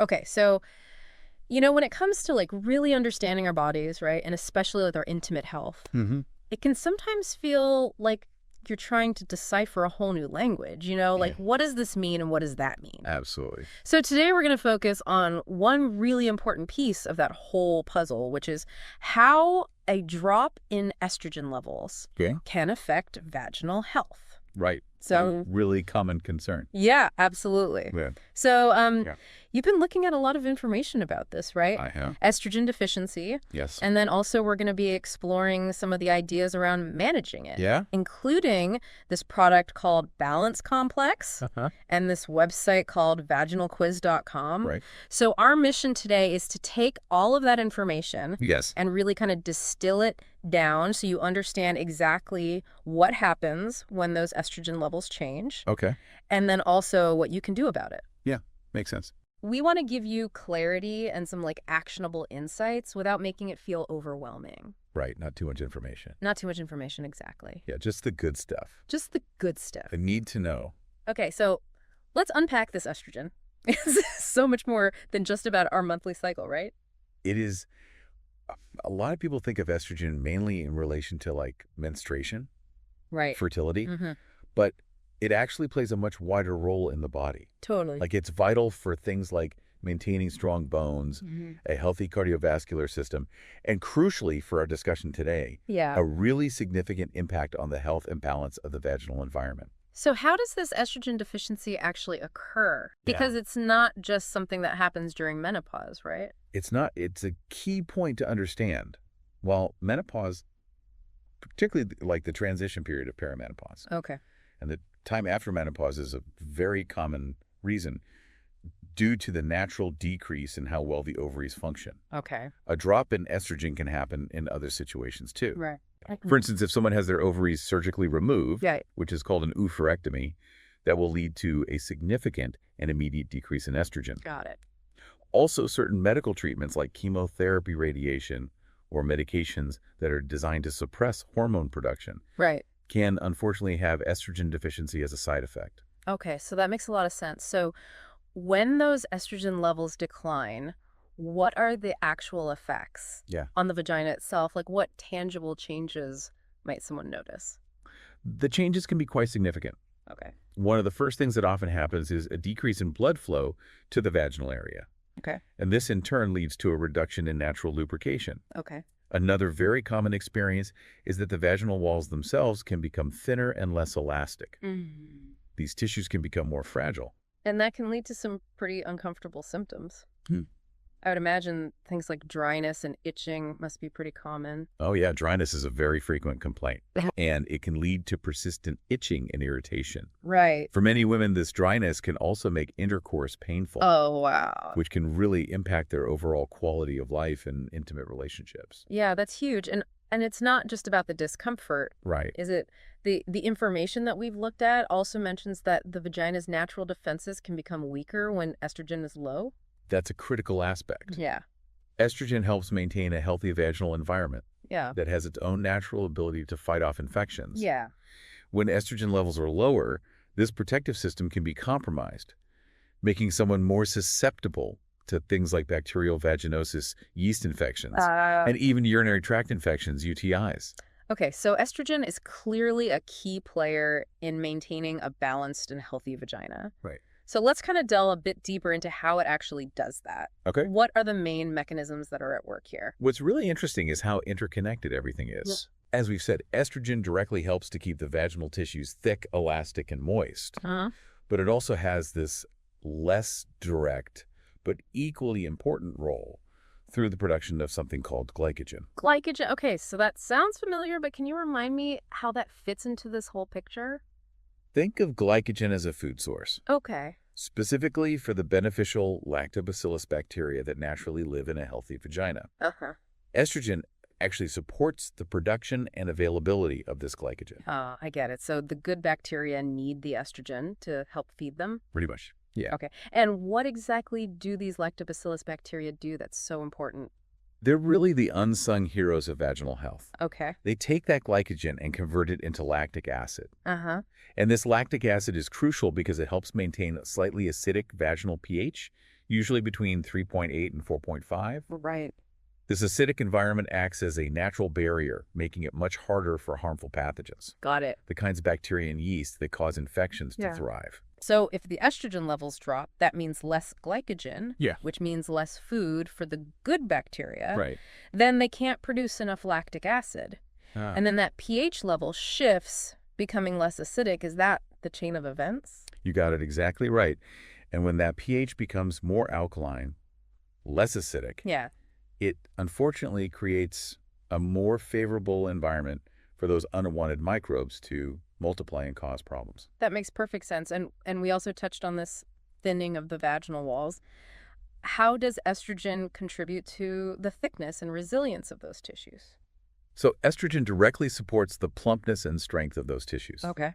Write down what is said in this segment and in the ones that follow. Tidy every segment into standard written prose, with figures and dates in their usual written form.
Okay, so, when it comes to like really understanding our bodies, right, and especially with our intimate health, Hmm. it can sometimes feel like you're trying to decipher a whole new language, like Yeah, what does this mean and what does that mean? absolutely. So today we're going to focus on one really important piece of that whole puzzle, which is how a drop in estrogen levels Okay. can affect vaginal health. Right. A So, really common concern. yeah, absolutely. Yeah. So, Yeah. you've been looking at a lot of information about this, right? I have. Estrogen deficiency. Yes. And then also we're going to be exploring some of the ideas around managing it, Yeah. including this product called Balance Complex Uh-huh. and this website called vaginalquiz.com. Right. So our mission today is to take all of that information Yes. and really kind of distill it down so you understand exactly what happens when those estrogen levels change, Okay. and then also what you can do about it. Yeah. Makes sense. We want to give you clarity and some like actionable insights without making it feel overwhelming. Right. Not too much information. Not too much information, exactly. Yeah. Just the good stuff. Just the good stuff. I need to know. Okay, so let's unpack this estrogen. It's so much more than just about our monthly cycle, right? It is. A lot of people think of estrogen mainly in relation to like menstruation, Right. fertility, Mm-hmm. but it actually plays a much wider role in the body. Totally. Like it's vital for things like maintaining strong bones, Mm-hmm. a healthy cardiovascular system, and crucially for our discussion today, Yeah. a really significant impact on the health and balance of the vaginal environment. So how does this estrogen deficiency actually occur? Yeah. Because it's not just something that happens during menopause, right? It's a key point to understand. While menopause, particularly like the transition period of perimenopause, Okay. and the time after menopause is a very common reason due to the natural decrease in how well the ovaries function. Okay. A drop in estrogen can happen in other situations too. Right. For instance, if someone has their ovaries surgically removed, Yeah. which is called an oophorectomy, that will lead to a significant and immediate decrease in estrogen. Got it. Also, certain medical treatments like chemotherapy, radiation, or medications that are designed to suppress hormone production Right. can unfortunately have estrogen deficiency as a side effect. Okay, so that makes a lot of sense. So when those estrogen levels decline, what are the actual effects Yeah. on the vagina itself? Like what tangible changes might someone notice? The changes can be quite significant. Okay. One of the first things that often happens is a decrease in blood flow to the vaginal area. Okay. And this in turn leads to a reduction in natural lubrication. Okay. Another very common experience is that the vaginal walls themselves can become thinner and less elastic. These tissues can become more fragile. And that can lead to some pretty uncomfortable symptoms. Hmm. I would imagine things like dryness and itching must be pretty common. Oh yeah, dryness is a very frequent complaint, and it can lead to persistent itching and irritation. Right. For many women, this dryness can also make intercourse painful, Oh, wow. which can really impact their overall quality of life and intimate relationships. Yeah, that's huge. And it's not just about the discomfort. Right. Is it the information that we've looked at also mentions that the vagina's natural defenses can become weaker when estrogen is low? That's a critical aspect. Yeah. Estrogen helps maintain a healthy vaginal environment Yeah. that has its own natural ability to fight off infections. Yeah. When estrogen levels are lower, this protective system can be compromised, making someone more susceptible to things like bacterial vaginosis, yeast infections, and even urinary tract infections, UTIs. Okay, so estrogen is clearly a key player in maintaining a balanced and healthy vagina. Right. So let's kind of delve a bit deeper into how it actually does that. Okay. What are the main mechanisms that are at work here? What's really interesting is how interconnected everything is. As we've said, estrogen directly helps to keep the vaginal tissues thick, elastic, and moist. Uh-huh. But it also has this less direct but equally important role through the production of something called glycogen. Glycogen. Okay, so that sounds familiar, but can you remind me how that fits into this whole picture? Think of glycogen as a food source, Okay. specifically for the beneficial lactobacillus bacteria that naturally live in a healthy vagina. Uh-huh. Estrogen actually supports the production and availability of this glycogen. I get it. So the good bacteria need the estrogen to help feed them? Pretty much. Yeah. Okay. And what exactly do these lactobacillus bacteria do that's so important? They're really the unsung heroes of vaginal health. Okay. They take that glycogen and convert it into lactic acid. Uh-huh. And this lactic acid is crucial because it helps maintain a slightly acidic vaginal pH, usually between 3.8 and 4.5. Right. This acidic environment acts as a natural barrier, making it much harder for harmful pathogens, Got it. the kinds of bacteria and yeast that cause infections to Yeah. thrive. So if the estrogen levels drop, that means less glycogen, Yeah. which means less food for the good bacteria. Right. Then they can't produce enough lactic acid. Ah. And then that pH level shifts, becoming less acidic. Is that the chain of events? You got it exactly right. And when that pH becomes more alkaline, less acidic, Yeah. it unfortunately creates a more favorable environment for those unwanted microbes to multiply and cause problems. That makes perfect sense. And we also touched on this thinning of the vaginal walls. How does estrogen contribute to the thickness and resilience of those tissues? So estrogen directly supports the plumpness and strength of those tissues. Okay.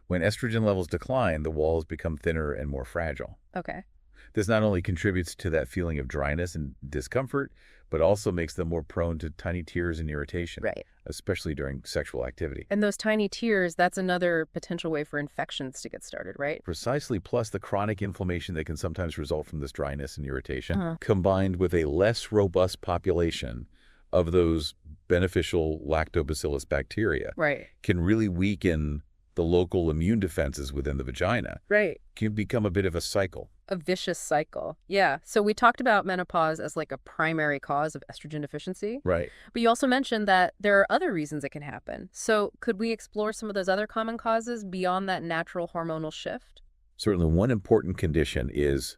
When estrogen levels decline, the walls become thinner and more fragile. Okay. This not only contributes to that feeling of dryness and discomfort, but also makes them more prone to tiny tears and irritation, Right. especially during sexual activity. And those tiny tears, that's another potential way for infections to get started, right? Precisely, plus the chronic inflammation that can sometimes result from this dryness and irritation, Uh-huh. combined with a less robust population of those beneficial lactobacillus bacteria, Right. can really weaken the local immune defenses within the vagina. Right. Can become a bit of a cycle. A vicious cycle. Yeah. So we talked about menopause as like a primary cause of estrogen deficiency, Right. but you also mentioned that there are other reasons it can happen. So could we explore some of those other common causes beyond that natural hormonal shift? Certainly, one important condition is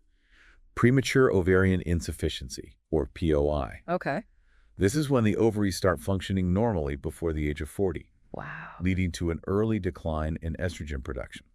premature ovarian insufficiency, or POI. Okay. This is when the ovaries start functioning normally before the age of 40, Wow. leading to an early decline in estrogen production.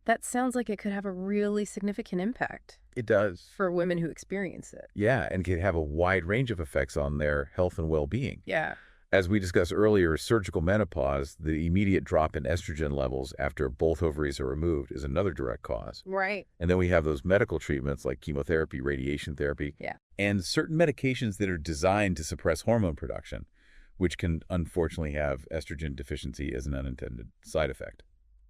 That sounds like it could have a really significant impact It does. for women who experience it. Yeah, and can have a wide range of effects on their health and well-being. Yeah. As we discussed earlier, surgical menopause, the immediate drop in estrogen levels after both ovaries are removed, is another direct cause. Right. And then we have those medical treatments like chemotherapy, radiation therapy, Yeah. and certain medications that are designed to suppress hormone production, which can unfortunately have estrogen deficiency as an unintended side effect.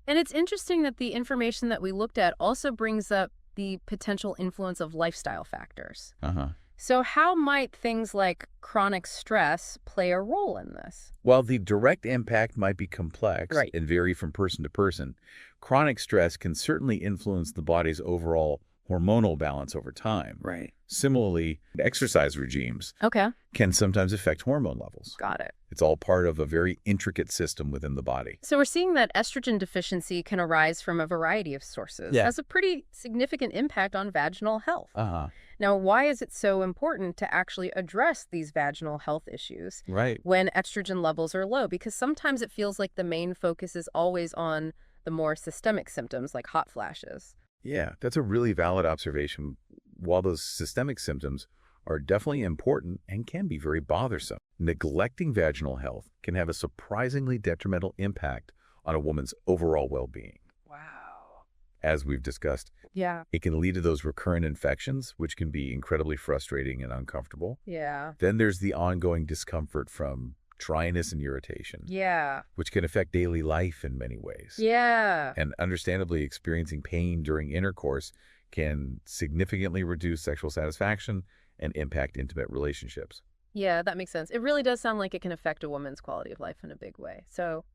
And it's interesting that the information that we looked at also brings up the potential influence of lifestyle factors. Uh-huh. So how might things like chronic stress play a role in this? While the direct impact might be complex Right. and vary from person to person, chronic stress can certainly influence the body's overall hormonal balance over time. Right. Similarly, exercise regimes Okay. can sometimes affect hormone levels. Got it. It's all part of a very intricate system within the body. So we're seeing that estrogen deficiency can arise from a variety of sources. Yeah. Has a pretty significant impact on vaginal health. Uh-huh. Now, why is it so important to actually address these vaginal health issues Right. when estrogen levels are low? Because sometimes it feels like the main focus is always on the more systemic symptoms like hot flashes. Yeah, that's a really valid observation. While those systemic symptoms are definitely important and can be very bothersome, neglecting vaginal health can have a surprisingly detrimental impact on a woman's overall well-being. Wow. As we've discussed, Yeah. it can lead to those recurrent infections, which can be incredibly frustrating and uncomfortable. Yeah. Then there's the ongoing discomfort from dryness and irritation, Yeah. which can affect daily life in many ways. Yeah. And understandably, experiencing pain during intercourse can significantly reduce sexual satisfaction and impact intimate relationships. Yeah, that makes sense. It really does sound like it can affect a woman's quality of life in a big way. So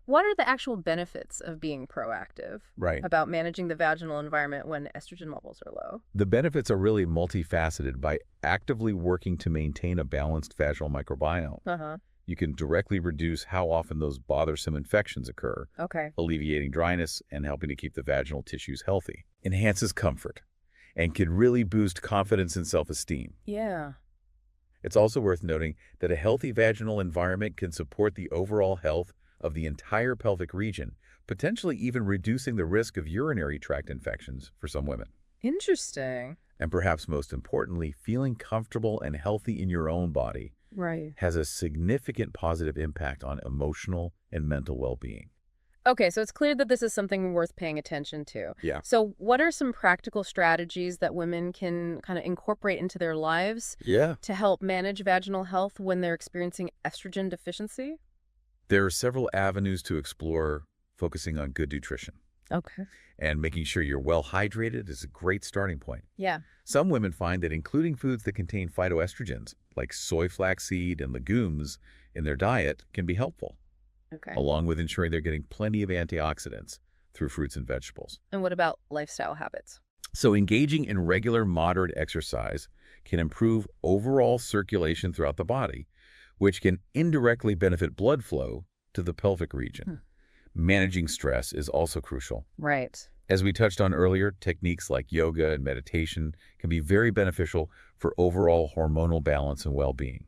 what are the actual benefits of being proactive Right. about managing the vaginal environment when estrogen levels are low? The benefits are really multifaceted. By actively working to maintain a balanced vaginal microbiome, Uh-huh. you can directly reduce how often those bothersome infections occur, Okay. alleviating dryness and helping to keep the vaginal tissues healthy. Enhances comfort and can really boost confidence and self-esteem. Yeah. It's also worth noting that a healthy vaginal environment can support the overall health of the entire pelvic region, potentially even reducing the risk of urinary tract infections for some women. Interesting. And perhaps most importantly, feeling comfortable and healthy in your own body Right. has a significant positive impact on emotional and mental well-being. Okay, so it's clear that this is something worth paying attention to. Yeah. So what are some practical strategies that women can kind of incorporate into their lives Yeah. to help manage vaginal health when they're experiencing estrogen deficiency? There are several avenues to explore, focusing on good nutrition. Okay. And making sure you're well hydrated is a great starting point. Yeah. Some women find that including foods that contain phytoestrogens, like soy flaxseed and legumes, in their diet can be helpful, Okay. along with ensuring they're getting plenty of antioxidants through fruits and vegetables. And what about lifestyle habits? So engaging in regular moderate exercise can improve overall circulation throughout the body, which can indirectly benefit blood flow to the pelvic region. Managing stress is also crucial. Right. As we touched on earlier, techniques like yoga and meditation can be very beneficial for overall hormonal balance and well-being.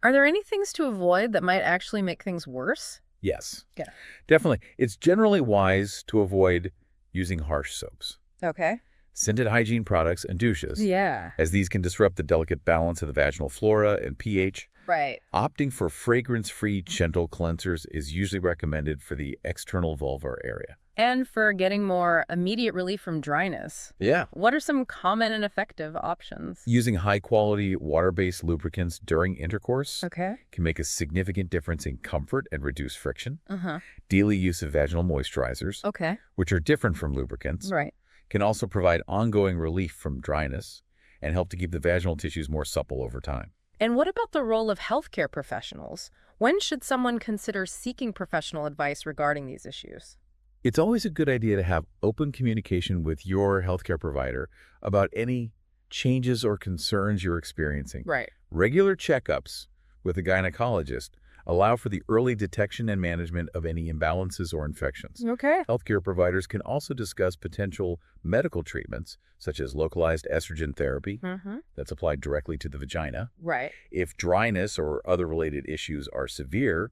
Are there any things to avoid that might actually make things worse? Yes, Yeah. definitely. It's generally wise to avoid using harsh soaps, Okay. scented hygiene products, and douches, Yeah. as these can disrupt the delicate balance of the vaginal flora and pH. Right. Opting for fragrance-free gentle cleansers is usually recommended for the external vulvar area. And for getting more immediate relief from dryness, Yeah. what are some common and effective options? Using high-quality water-based lubricants during intercourse Okay. can make a significant difference in comfort and reduce friction. Uh-huh. Daily use of vaginal moisturizers, Okay. which are different from lubricants, Right. can also provide ongoing relief from dryness and help to keep the vaginal tissues more supple over time. And what about the role of healthcare professionals? When should someone consider seeking professional advice regarding these issues? It's always a good idea to have open communication with your healthcare provider about any changes or concerns you're experiencing. Right. Regular checkups with a gynecologist allow for the early detection and management of any imbalances or infections. Okay. Healthcare providers can also discuss potential medical treatments, such as localized estrogen therapy Mm-hmm. that's applied directly to the vagina. Right. If dryness or other related issues are severe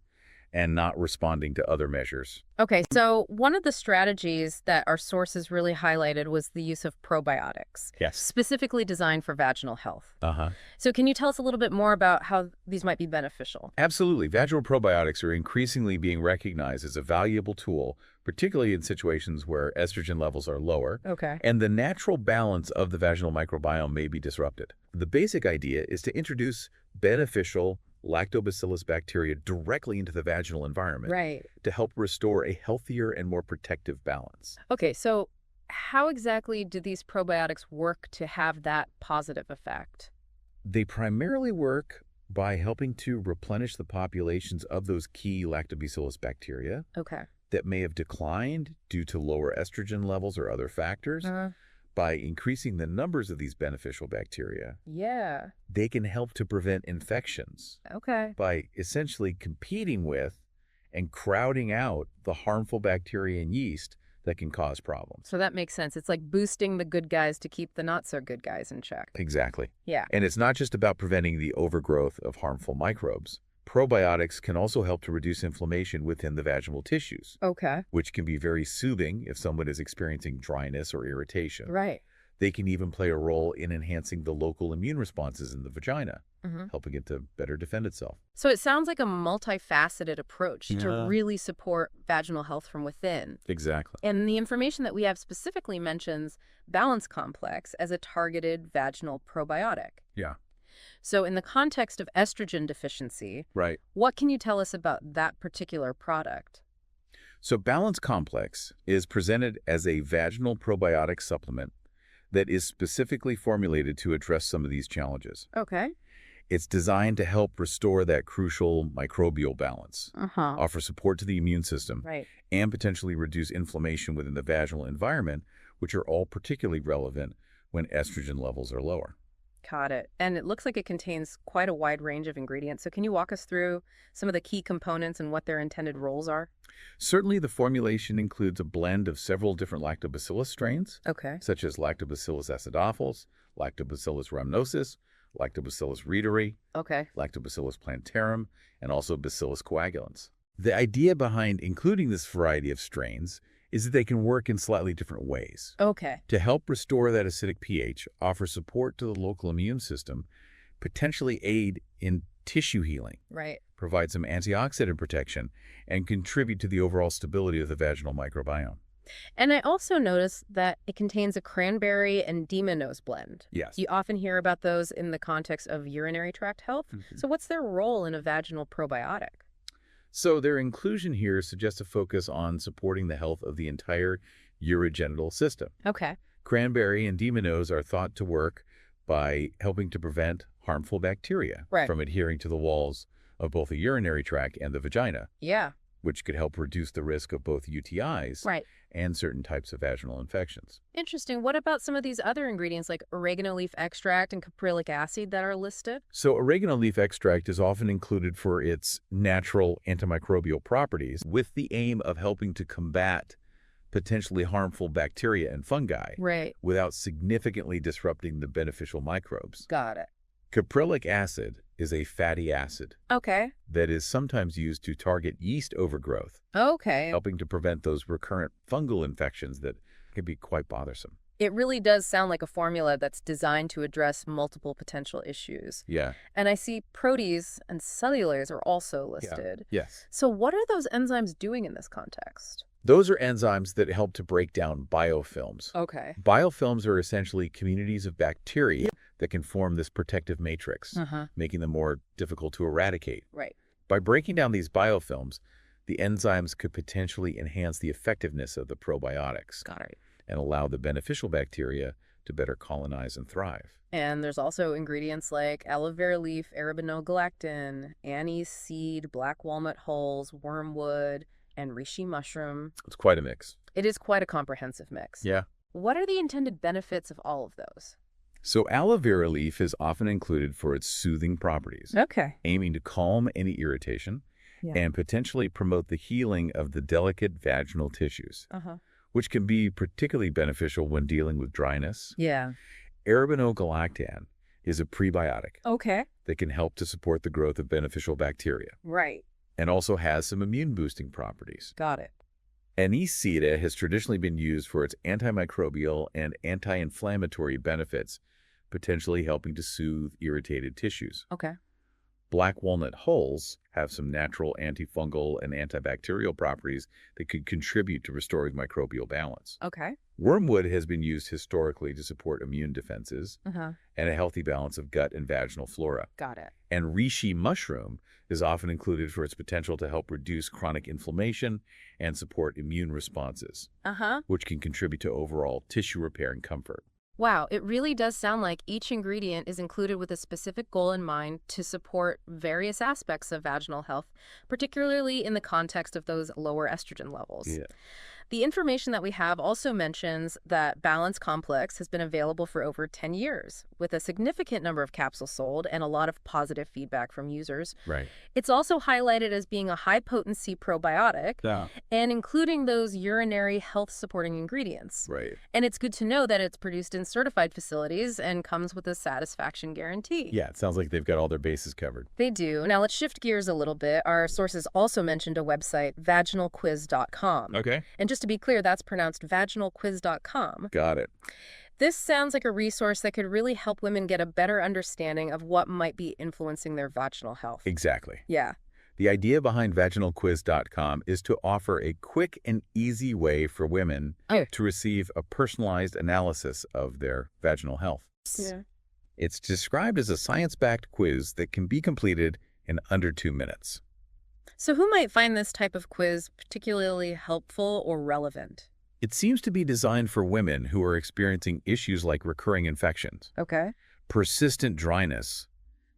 and not responding to other measures. Okay, so one of the strategies that our sources really highlighted was the use of probiotics, Yes. specifically designed for vaginal health. Uh-huh. So can you tell us a little bit more about how these might be beneficial? Absolutely. Vaginal probiotics are increasingly being recognized as a valuable tool, particularly in situations where estrogen levels are lower, Okay. and the natural balance of the vaginal microbiome may be disrupted. The basic idea is to introduce beneficial lactobacillus bacteria directly into the vaginal environment Right. to help restore a healthier and more protective balance. Okay, so how exactly do these probiotics work to have that positive effect? They primarily work by helping to replenish the populations of those key lactobacillus bacteria Okay. that may have declined due to lower estrogen levels or other factors. By increasing the numbers of these beneficial bacteria, Yeah. they can help to prevent infections Okay. by essentially competing with and crowding out the harmful bacteria and yeast that can cause problems. So that makes sense. It's like boosting the good guys to keep the not so good guys in check. Exactly. Yeah. And it's not just about preventing the overgrowth of harmful microbes. Probiotics can also help to reduce inflammation within the vaginal tissues, Okay. which can be very soothing if someone is experiencing dryness or irritation. Right. They can even play a role in enhancing the local immune responses in the vagina, Mm-hmm. helping it to better defend itself. So it sounds like a multifaceted approach to Yeah. really support vaginal health from within. Exactly. And the information that we have specifically mentions Balance Complex as a targeted vaginal probiotic. Yeah. So in the context of estrogen deficiency, Right. what can you tell us about that particular product? So Balance Complex is presented as a vaginal probiotic supplement that is specifically formulated to address some of these challenges. Okay. It's designed to help restore that crucial microbial balance, Uh-huh. offer support to the immune system, Right. and potentially reduce inflammation within the vaginal environment, which are all particularly relevant when estrogen levels are lower. Got it. And it looks like it contains quite a wide range of ingredients. So can you walk us through some of the key components and what their intended roles are? Certainly, the formulation includes a blend of several different lactobacillus strains, Okay. such as Lactobacillus acidophilus, Lactobacillus rhamnosus, Lactobacillus reuteri, Okay. Lactobacillus plantarum, and also Bacillus coagulans. The idea behind including this variety of strains is that they can work in slightly different ways. Okay. To help restore that acidic pH, offer support to the local immune system, potentially aid in tissue healing, Right. provide some antioxidant protection, and contribute to the overall stability of the vaginal microbiome. And I also noticed that it contains a cranberry and demonose blend. Yes. You often hear about those in the context of urinary tract health. So what's their role in a vaginal probiotic? So their inclusion here suggests a focus on supporting the health of the entire urogenital system. Okay. Cranberry and demonose are thought to work by helping to prevent harmful bacteria Right. from adhering to the walls of both the urinary tract and the vagina, Yeah. which could help reduce the risk of both UTIs Right. and certain types of vaginal infections. Interesting. What about some of these other ingredients like oregano leaf extract and caprylic acid that are listed? So oregano leaf extract is often included for its natural antimicrobial properties with the aim of helping to combat potentially harmful bacteria and fungi Right. without significantly disrupting the beneficial microbes. Got it. Caprylic acid is a fatty acid Okay. that is sometimes used to target yeast overgrowth, Okay. helping to prevent those recurrent fungal infections that can be quite bothersome. It really does sound like a formula that's designed to address multiple potential issues. Yeah. And I see protease and cellulase are also listed. Yes. So what are those enzymes doing in this context? Those are enzymes that help to break down biofilms. Okay. Biofilms are essentially communities of bacteria that can form this protective matrix, making them more difficult to eradicate. Right. By breaking down these biofilms, the enzymes could potentially enhance the effectiveness of the probiotics Got it. and allow the beneficial bacteria to better colonize and thrive. And there's also ingredients like aloe vera leaf, arabinogalactin, anise seed, black walnut hulls, wormwood, and reishi mushroom. It's quite a mix. It is quite a comprehensive mix. Yeah. What are the intended benefits of all of those? So aloe vera leaf is often included for its soothing properties, Okay. aiming to calm any irritation and potentially promote the healing of the delicate vaginal tissues, which can be particularly beneficial when dealing with dryness. Yeah. Arabinogalactan is a prebiotic Okay. that can help to support the growth of beneficial bacteria Right. and also has some immune-boosting properties. Got it. Anise seed has traditionally been used for its antimicrobial and anti-inflammatory benefits, potentially helping to soothe irritated tissues. Okay. Black walnut hulls have some natural antifungal and antibacterial properties that could contribute to restoring microbial balance. Okay. Wormwood has been used historically to support immune defenses Uh-huh. and a healthy balance of gut and vaginal flora. Got it. And reishi mushroom is often included for its potential to help reduce chronic inflammation and support immune responses, which can contribute to overall tissue repair and comfort. Wow, it really does sound like each ingredient is included with a specific goal in mind to support various aspects of vaginal health, particularly in the context of those lower estrogen levels. Yeah. The information that we have also mentions that Balance Complex has been available for over 10 years, with a significant number of capsules sold and a lot of positive feedback from users. Right. It's also highlighted as being a high-potency probiotic and including those urinary health-supporting ingredients. Right. And it's good to know that it's produced in certified facilities and comes with a satisfaction guarantee. Yeah, it sounds like they've got all their bases covered. They do. Now let's shift gears a little bit. Our sources also mentioned a website, vaginalquiz.com. Okay. And just to be clear, that's pronounced vaginalquiz.com. Got it. This sounds like a resource that could really help women get a better understanding of what might be influencing their vaginal health. Exactly. Yeah. The idea behind vaginalquiz.com is to offer a quick and easy way for women to receive a personalized analysis of their vaginal health. Yeah. It's described as a science-backed quiz that can be completed in under 2 minutes. So who might find this type of quiz particularly helpful or relevant? It seems to be designed for women who are experiencing issues like recurring infections, Okay. persistent dryness,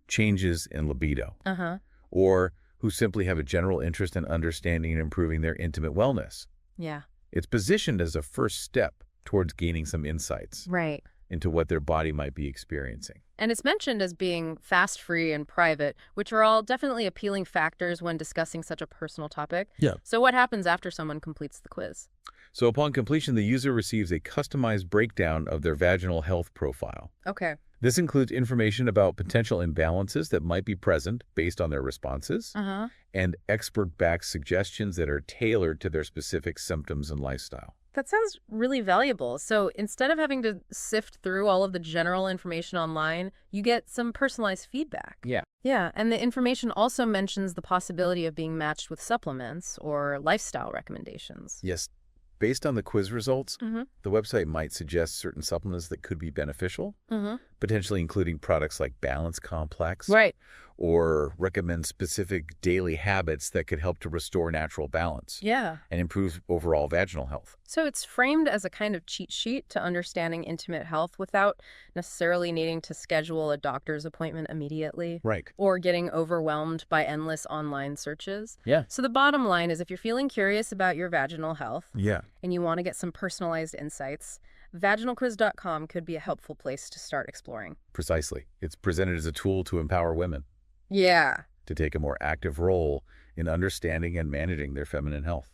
changes in libido, Uh-huh. or who simply have a general interest in understanding and improving their intimate wellness. Yeah. It's positioned as a first step towards gaining some insights Right. into what their body might be experiencing. And it's mentioned as being fast, free, and private, which are all definitely appealing factors when discussing such a personal topic. Yeah. So what happens after someone completes the quiz? So upon completion, the user receives a customized breakdown of their vaginal health profile. Okay. This includes information about potential imbalances that might be present based on their responses Uh-huh. and expert-backed suggestions that are tailored to their specific symptoms and lifestyle. That sounds really valuable. So instead of having to sift through all of the general information online, you get some personalized feedback. Yeah. Yeah, and the information also mentions the possibility of being matched with supplements or lifestyle recommendations. Yes. Based on the quiz results, Mm-hmm. the website might suggest certain supplements that could be beneficial, Mm-hmm. potentially including products like Balance Complex Right. or recommend specific daily habits that could help to restore natural balance Yeah. and improve overall vaginal health. So it's framed as a kind of cheat sheet to understanding intimate health without necessarily needing to schedule a doctor's appointment immediately Right. or getting overwhelmed by endless online searches. Yeah. So the bottom line is if you're feeling curious about your vaginal health Yeah. and you want to get some personalized insights, vaginalquiz.com could be a helpful place to start exploring. Precisely. It's presented as a tool to empower women Yeah. to take a more active role in understanding and managing their feminine health.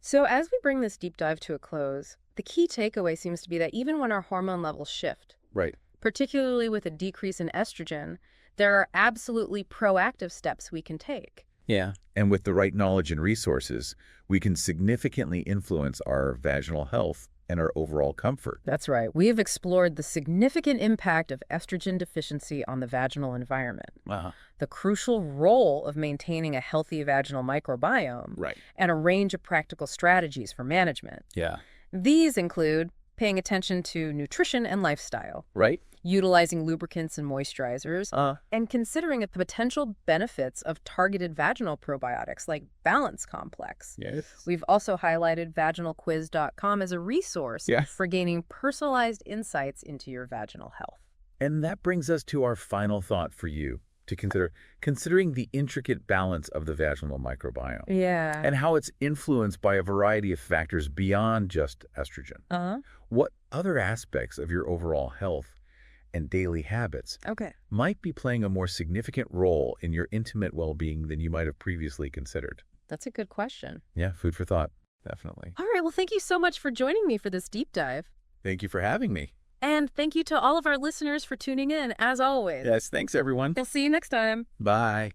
So as we bring this deep dive to a close, the key takeaway seems to be that even when our hormone levels shift, Right. particularly with a decrease in estrogen, there are absolutely proactive steps we can take. Yeah. And with the right knowledge and resources, we can significantly influence our vaginal health and our overall comfort. That's right. We have explored the significant impact of estrogen deficiency on the vaginal environment, the crucial role of maintaining a healthy vaginal microbiome, Right. and a range of practical strategies for management. Yeah. These include paying attention to nutrition and lifestyle, Right. utilizing lubricants and moisturizers, and considering the potential benefits of targeted vaginal probiotics like Balance Complex. Yes. We've also highlighted vaginalquiz.com as a resource for gaining personalized insights into your vaginal health. And that brings us to our final thought for you to consider, considering the intricate balance of the vaginal microbiome. Yeah. And how it's influenced by a variety of factors beyond just estrogen. What other aspects of your overall health and daily habits might be playing a more significant role in your intimate well-being than you might have previously considered? That's a good question. Yeah, food for thought. Definitely. All right. Well, thank you so much for joining me for this deep dive. Thank you for having me. And thank you to all of our listeners for tuning in, as always. Yes, thanks, everyone. We'll see you next time. Bye.